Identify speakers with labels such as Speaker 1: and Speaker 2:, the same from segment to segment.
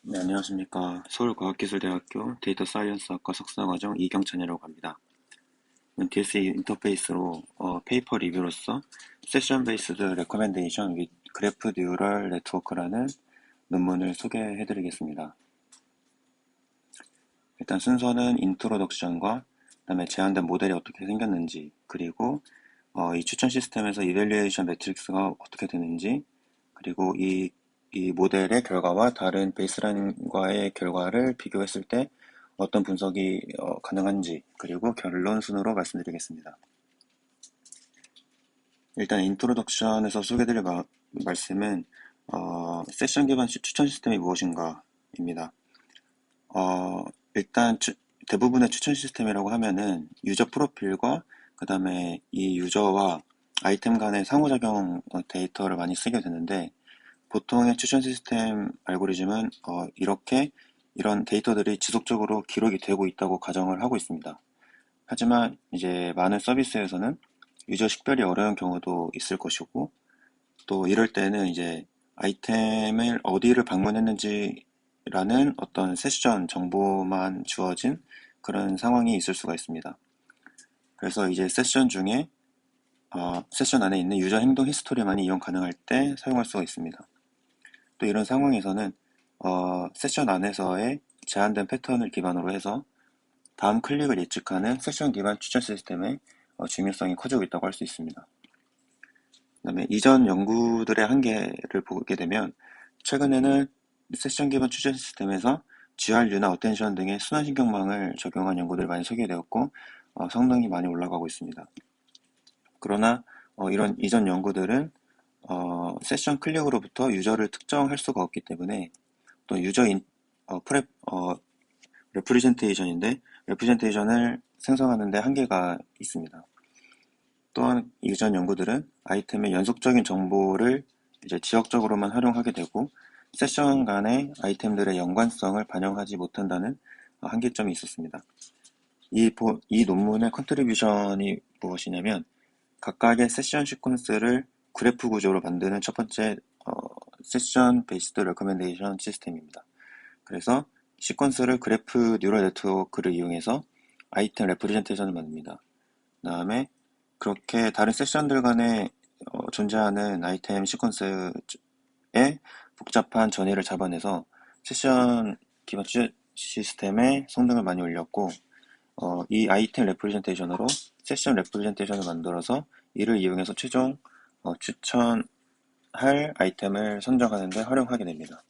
Speaker 1: 네, 안녕하십니까. 서울과학기술대학교 데이터 사이언스학과 석사과정 이경찬이라고 합니다. DSE 인터페이스로 페이퍼 리뷰로서 세션 베이스드 레커멘데이션 윗 그래프 뉴럴 네트워크라는 논문을 소개해드리겠습니다. 일단 순서는 인트로덕션과 그다음에 제한된 모델이 어떻게 생겼는지, 그리고 이 추천 시스템에서 이밸류에이션 매트릭스가 어떻게 되는지, 그리고 이 모델의 결과와 다른 베이스라인과의 결과를 비교했을 때 어떤 분석이 가능한지, 그리고 결론 순으로 말씀드리겠습니다. 일단 인트로덕션에서 소개드릴 말씀은 세션 기반 추천 시스템이 무엇인가입니다. 일단 대부분의 추천 시스템이라고 하면은 유저 프로필과 그 다음에 이 유저와 아이템 간의 상호작용 데이터를 많이 쓰게 되는데, 보통의 추천 시스템 알고리즘은 이런 데이터들이 지속적으로 기록이 되고 있다고 가정을 하고 있습니다. 하지만 이제 많은 서비스에서는 유저 식별이 어려운 경우도 있을 것이고, 또 이럴 때는 이제 아이템을 어디를 방문했는지라는 어떤 세션 정보만 주어진 그런 상황이 있을 수가 있습니다. 그래서 이제 세션 안에 있는 유저 행동 히스토리만이 이용 가능할 때 사용할 수가 있습니다. 또 이런 상황에서는 세션 안에서의 제한된 패턴을 기반으로 해서 다음 클릭을 예측하는 세션 기반 추천 시스템의 중요성이 커지고 있다고 할 수 있습니다. 그다음에 이전 연구들의 한계를 보게 되면, 최근에는 세션 기반 추천 시스템에서 GRU나 어텐션 등의 순환신경망을 적용한 연구들이 많이 소개되었고 성능이 많이 올라가고 있습니다. 그러나 이런 이전 연구들은 세션 클릭으로부터 유저를 특정할 수가 없기 때문에, 또 유저 인 프레 레프리젠테이션인데 레프리젠테이션을 생성하는 데 한계가 있습니다. 또한 이전 연구들은 아이템의 연속적인 정보를 이제 지역적으로만 활용하게 되고 세션 간의 아이템들의 연관성을 반영하지 못한다는 한계점이 있었습니다. 이 논문의 컨트리뷰션이 무엇이냐면, 각각의 세션 시퀀스를 그래프 구조로 만드는 첫 번째 세션 베이스드 레커멘데이션 시스템입니다. 그래서 시퀀스를 그래프 뉴럴 네트워크를 이용해서 아이템 레프리젠테이션을 만듭니다. 그 다음에 그렇게 다른 세션들 간에 존재하는 아이템 시퀀스의 복잡한 전이를 잡아내서 세션 기반 시스템의 성능을 많이 올렸고, 이 아이템 레프리젠테이션으로 세션 레프리젠테이션을 만들어서 이를 이용해서 최종 추천할 아이템을 선정하는 데 활용하게 됩니다.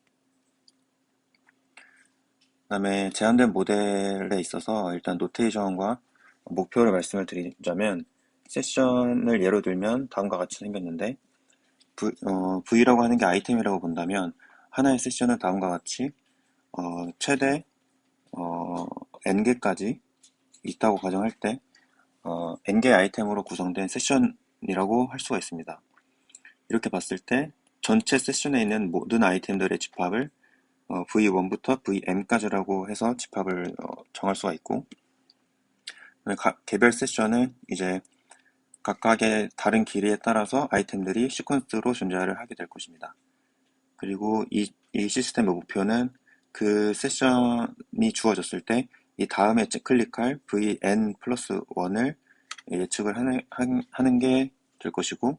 Speaker 1: 그 다음에 제한된 모델에 있어서 일단 노테이션과 목표를 말씀을 드리자면, 세션을 예로 들면 다음과 같이 생겼는데, V라고 하는 게 아이템이라고 본다면 하나의 세션은 다음과 같이 최대 N개까지 있다고 가정할 때 N개 아이템으로 구성된 세션이라고 할 수가 있습니다. 이렇게 봤을 때 전체 세션에 있는 모든 아이템들의 집합을 V1부터 VM까지라고 해서 집합을 정할 수가 있고, 개별 세션은 이제 각각의 다른 길이에 따라서 아이템들이 시퀀스로 존재를 하게 될 것입니다. 그리고 이 시스템의 목표는 그 세션이 주어졌을 때 이 다음에 클릭할 vn 플러스 1을 예측을 하는 게 될 것이고,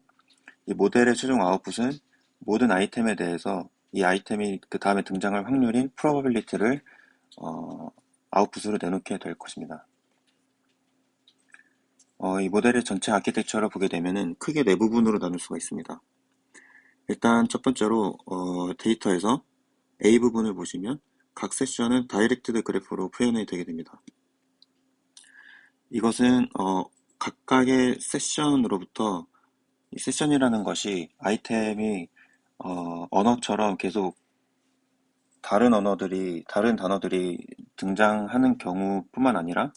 Speaker 1: 이 모델의 최종 아웃풋은 모든 아이템에 대해서 이 아이템이 그 다음에 등장할 확률인 probability를 아웃풋으로 내놓게 될 것입니다. 이 모델의 전체 아키텍처를 보게 되면은 크게 네 부분으로 나눌 수가 있습니다. 일단 첫 번째로 데이터에서 A 부분을 보시면 각 세션은 다이렉트드 그래프로 표현이 되게 됩니다. 이것은 각각의 세션으로부터, 이 세션이라는 것이 아이템이 언어처럼 계속 다른 단어들이 등장하는 경우뿐만 아니라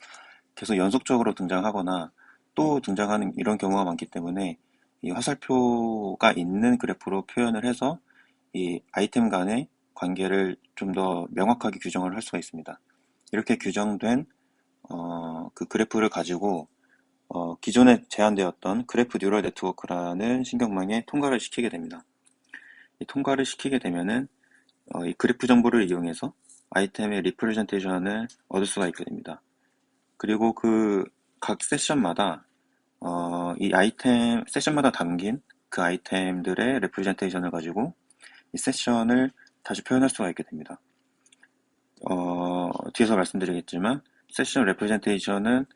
Speaker 1: 계속 연속적으로 등장하거나 또 등장하는 이런 경우가 많기 때문에 이 화살표가 있는 그래프로 표현을 해서 이 아이템 간의 관계를 좀 더 명확하게 규정을 할 수가 있습니다. 이렇게 규정된 그 그래프를 가지고 기존에 제한되었던 그래프 뉴럴 네트워크라는 신경망에 통과를 시키게 됩니다. 이 통과를 시키게 되면은 이 그래프 정보를 이용해서 아이템의 리프레젠테이션을 얻을 수가 있게 됩니다. 그리고 그 각 세션마다 이 아이템 세션마다 담긴 그 아이템들의 레프레젠테이션을 가지고 이 세션을 다시 표현할 수가 있게 됩니다. 뒤에서 말씀드리겠지만 세션 레프레젠테이션은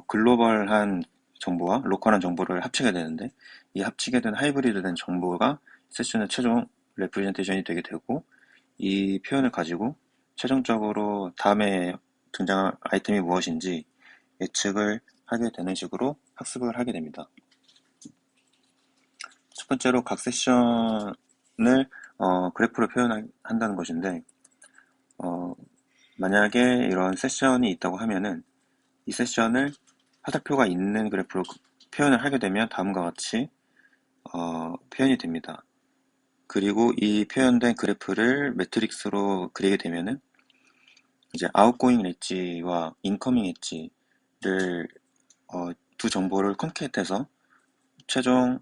Speaker 1: 글로벌한 정보와 로컬한 정보를 합치게 되는데 이 합치게 된 하이브리드 된 정보가 세션의 최종 레프레젠테이션이 되게 되고 이 표현을 가지고 최종적으로 다음에 등장할 아이템이 무엇인지 예측을 하게 되는 식으로 학습을 하게 됩니다. 첫 번째로 각 세션을 그래프로 표현한다는 것인데 만약에 이런 세션이 있다고 하면은 이 세션을 화살표가 있는 그래프로 표현을 하게 되면 다음과 같이 표현이 됩니다. 그리고 이 표현된 그래프를 매트릭스로 그리게 되면은 이제 아웃고잉 엣지와 인커밍 엣지를 두 정보를 컨캣해서 최종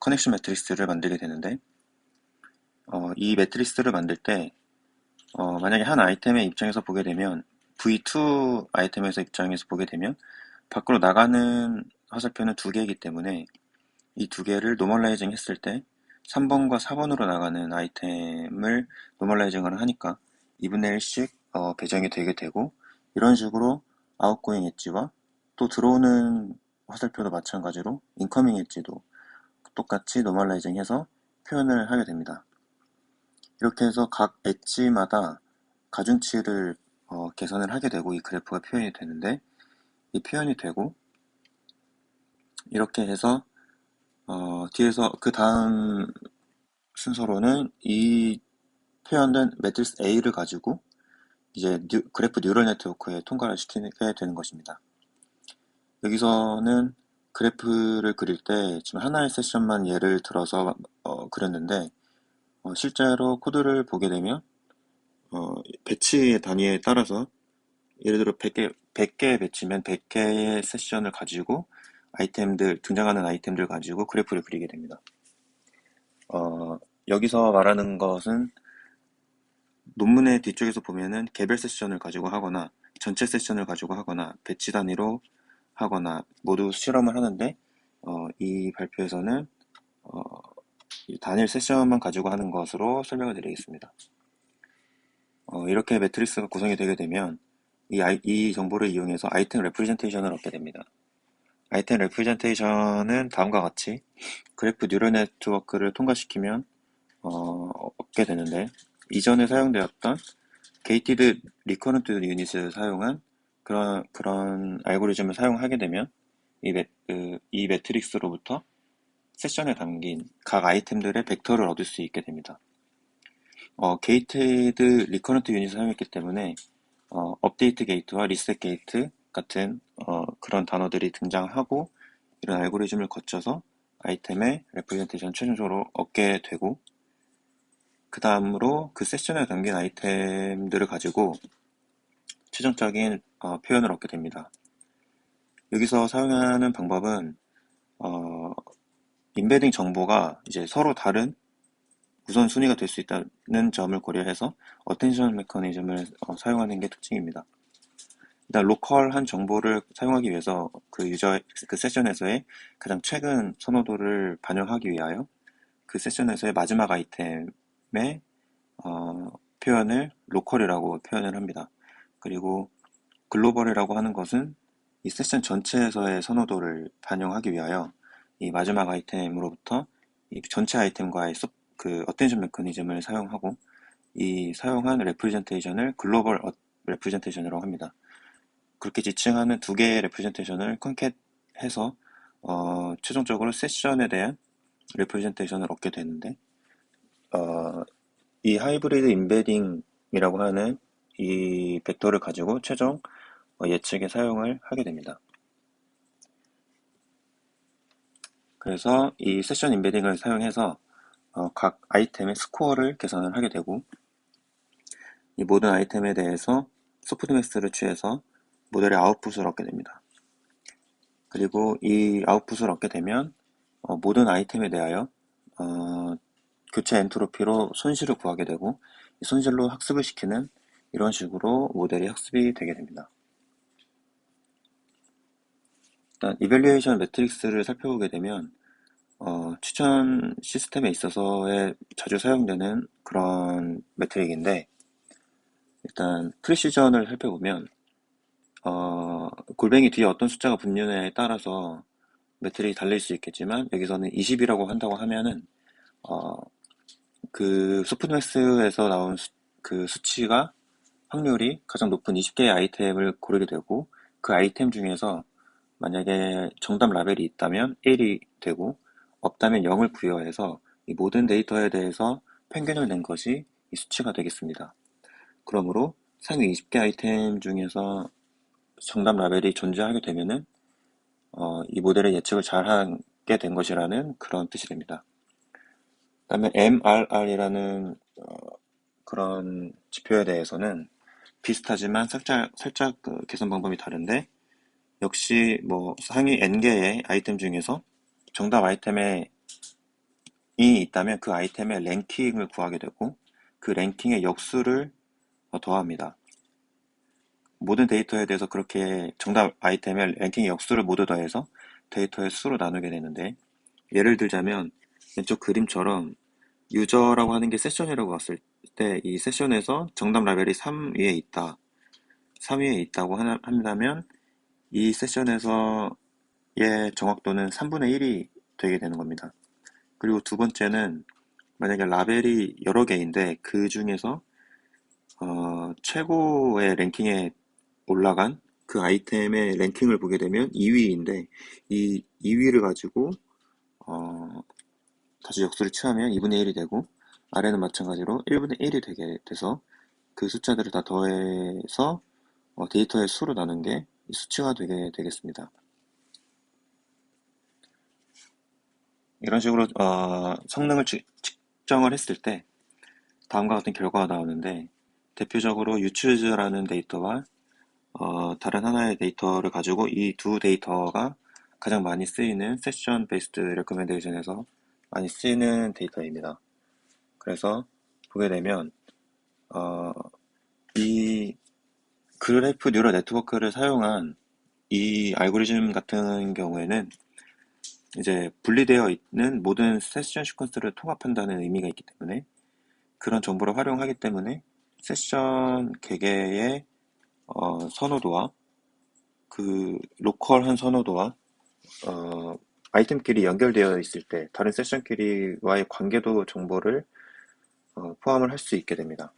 Speaker 1: 커넥션 매트리스를 만들게 되는데 이 매트리스를 만들 때 만약에 한 아이템의 입장에서 보게 되면 V2 아이템에서 입장에서 보게 되면 밖으로 나가는 화살표는 두 개이기 때문에 이 두 개를 노멀라이징 했을 때 3번과 4번으로 나가는 아이템을 노멀라이징을 하니까 2분의 1씩 배정이 되게 되고 이런 식으로 아웃고잉 엣지와 또 들어오는 화살표도 마찬가지로 인커밍 엣지도 똑같이 노멀라이징 해서 표현을 하게 됩니다. 이렇게 해서 각 엣지마다 가중치를 계산을 하게 되고 이 그래프가 표현이 되는데 이 표현이 되고 이렇게 해서 뒤에서 그 다음 순서로는 이 표현된 매트리스 A를 가지고 이제 그래프 뉴럴 네트워크에 통과를 시키게 되는 것입니다. 여기서는 그래프를 그릴 때 지금 하나의 세션만 예를 들어서 그렸는데 실제로 코드를 보게 되면 배치의 단위에 따라서 예를 들어 100개의 배치면 100개의 세션을 가지고 등장하는 아이템들 가지고 그래프를 그리게 됩니다. 여기서 말하는 것은 논문의 뒤쪽에서 보면은 개별 세션을 가지고 하거나 전체 세션을 가지고 하거나 배치 단위로 하거나 모두 실험을 하는데 이 발표에서는 단일 세션만 가지고 하는 것으로 설명을 드리겠습니다. 이렇게 매트리스가 구성이 되게 되면 이 정보를 이용해서 아이템 레프레젠테이션을 얻게 됩니다. 아이템 레프레젠테이션은 다음과 같이 그래프 뉴럴 네트워크를 통과시키면 얻게 되는데 이전에 사용되었던 게이티드 리커런트 유닛을 사용한 그런 알고리즘을 사용하게 되면 이 매트릭스로부터 세션에 담긴 각 아이템들의 벡터를 얻을 수 있게 됩니다. 게이티드 리커런트 유닛을 사용했기 때문에 업데이트 게이트와 리셋 게이트 같은 그런 단어들이 등장하고 이런 알고리즘을 거쳐서 아이템의 레프레젠테이션 최종적으로 얻게 되고 그 다음으로 그 세션에 담긴 아이템들을 가지고 최종적인 표현을 얻게 됩니다. 여기서 사용하는 방법은 인베딩 정보가 이제 서로 다른 우선순위가 될 수 있다는 점을 고려해서 어텐션 메커니즘을 사용하는 게 특징입니다. 일단 로컬한 정보를 사용하기 위해서 그 세션에서의 가장 최근 선호도를 반영하기 위하여 그 세션에서의 마지막 아이템의 표현을 로컬이라고 표현을 합니다. 그리고 글로벌이라고 하는 것은 이 세션 전체에서의 선호도를 반영하기 위하여 이 마지막 아이템으로부터 이 전체 아이템과의 그 어텐션 메커니즘을 사용하고 이 사용한 레프레젠테이션을 글로벌 레프레젠테이션이라고 합니다. 그렇게 지칭하는 두 개의 레프레젠테이션을 컨캣해서 최종적으로 세션에 대한 레프레젠테이션을 얻게 되는데 이 하이브리드 임베딩이라고 하는 이 벡터를 가지고 최종 예측에 사용을 하게 됩니다. 그래서 이 세션 임베딩을 사용해서 각 아이템의 스코어를 계산을 하게 되고 이 모든 아이템에 대해서 소프트맥스를 취해서 모델의 아웃풋을 얻게 됩니다. 그리고 이 아웃풋을 얻게 되면 모든 아이템에 대하여 교체 엔트로피로 손실을 구하게 되고 이 손실로 학습을 시키는 이런 식으로 모델이 학습이 되게 됩니다. 일단 이밸류에이션 매트릭스를 살펴보게 되면 추천 시스템에 있어서의 자주 사용되는 그런 매트릭인데 일단 프리시전을 살펴보면 골뱅이 뒤에 어떤 숫자가 붙느냐에 따라서 매트릭이 달릴 수 있겠지만 여기서는 20이라고 한다고 하면은 어, 그 소프트맥스에서 나온 그 수치가 확률이 가장 높은 20개의 아이템을 고르게 되고 그 아이템 중에서 만약에 정답 라벨이 있다면 1이 되고 없다면 0을 부여해서 이 모든 데이터에 대해서 평균을 낸 것이 이 수치가 되겠습니다. 그러므로 상위 20개 아이템 중에서 정답 라벨이 존재하게 되면은 이 모델의 예측을 잘 하게 된 것이라는 그런 뜻이 됩니다. 그다음에 MRR이라는 그런 지표에 대해서는 비슷하지만 살짝 그 계산 방법이 다른데 역시 뭐 상위 N개의 아이템 중에서 정답 아이템에 이 있다면 그 아이템의 랭킹을 구하게 되고 그 랭킹의 역수를 더합니다. 모든 데이터에 대해서 그렇게 정답 아이템의 랭킹의 역수를 모두 더해서 데이터의 수로 나누게 되는데 예를 들자면 왼쪽 그림처럼 유저라고 하는 게 세션이라고 봤을 때 이 세션에서 정답 라벨이 3 위에 있다. 3 위에 있다고 한다면 이 세션에서의 정확도는 3분의 1이 되게 되는 겁니다. 그리고 두 번째는 만약에 라벨이 여러 개인데 그 중에서 최고의 랭킹에 올라간 그 아이템의 랭킹을 보게 되면 2위인데 이 2위를 가지고 다시 역수를 취하면 2분의 1이 되고 아래는 마찬가지로 1분의 1이 되게 돼서 그 숫자들을 다 더해서 데이터의 수로 나눈 게 이 수치가 되게 되겠습니다. 이런 식으로 성능을 측정을 했을 때 다음과 같은 결과가 나오는데 대표적으로 유추즈라는 데이터와 다른 하나의 데이터를 가지고 이 두 데이터가 가장 많이 쓰이는 세션 베이스드 레코멘데이션에서 많이 쓰이는 데이터입니다. 그래서 보게 되면 이 그래프 뉴럴 네트워크를 사용한 이 알고리즘 같은 경우에는 이제 분리되어 있는 모든 세션 시퀀스를 통합한다는 의미가 있기 때문에 그런 정보를 활용하기 때문에 세션 개개의 선호도와 그 로컬한 선호도와 어, 아이템끼리 연결되어 있을 때 다른 세션끼리와의 관계도 정보를 포함을 할 수 있게 됩니다.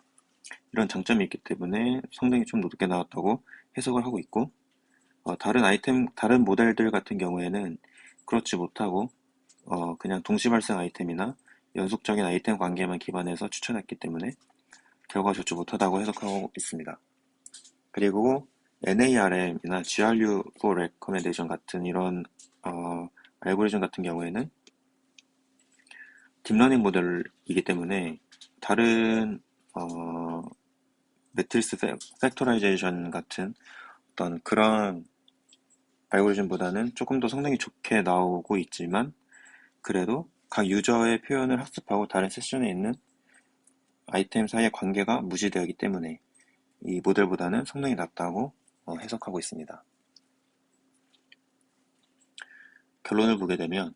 Speaker 1: 이런 장점이 있기 때문에 성능이 좀 높게 나왔다고 해석을 하고 있고 다른 모델들 같은 경우에는 그렇지 못하고 그냥 동시 발생 아이템이나 연속적인 아이템 관계만 기반해서 추천했기 때문에 결과가 좋지 못하다고 해석하고 있습니다. 그리고 NARM이나 GRU for Recommendation 같은 이런 알고리즘 같은 경우에는 딥러닝 모델이기 때문에 다른 매트리스 팩토라이제이션 같은 어떤 그런 알고리즘보다는 조금 더 성능이 좋게 나오고 있지만 그래도 각 유저의 표현을 학습하고 다른 세션에 있는 아이템 사이의 관계가 무시되기 때문에 이 모델보다는 성능이 낮다고 해석하고 있습니다. 결론을 보게 되면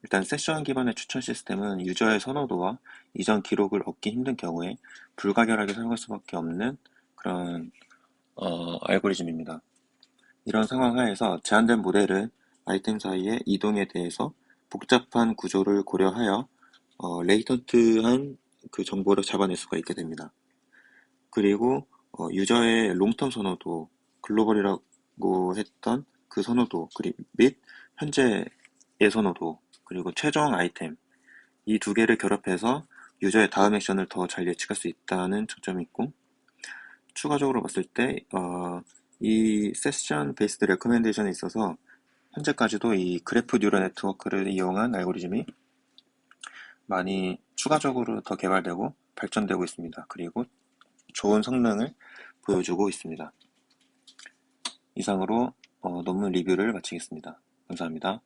Speaker 1: 일단 세션 기반의 추천 시스템은 유저의 선호도와 이전 기록을 얻기 힘든 경우에 불가결하게 사용할 수밖에 없는 그런 알고리즘입니다. 이런 상황 하에서 제한된 모델은 아이템 사이의 이동에 대해서 복잡한 구조를 고려하여 레이턴트한 그 정보를 잡아낼 수가 있게 됩니다. 그리고 유저의 롱텀 선호도, 글로벌이라고 했던 그 선호도, 및 현재의 선호도, 그리고 최종 아이템, 이 두 개를 결합해서 유저의 다음 액션을 더 잘 예측할 수 있다는 장점이 있고, 추가적으로 봤을 때, 이 세션 베이스드 레코멘데이션에 있어서 현재까지도 이 그래프 뉴럴 네트워크를 이용한 알고리즘이 많이 추가적으로 더 개발되고 발전되고 있습니다. 그리고 좋은 성능을 보여주고 있습니다. 이상으로 논문 리뷰를 마치겠습니다. 감사합니다.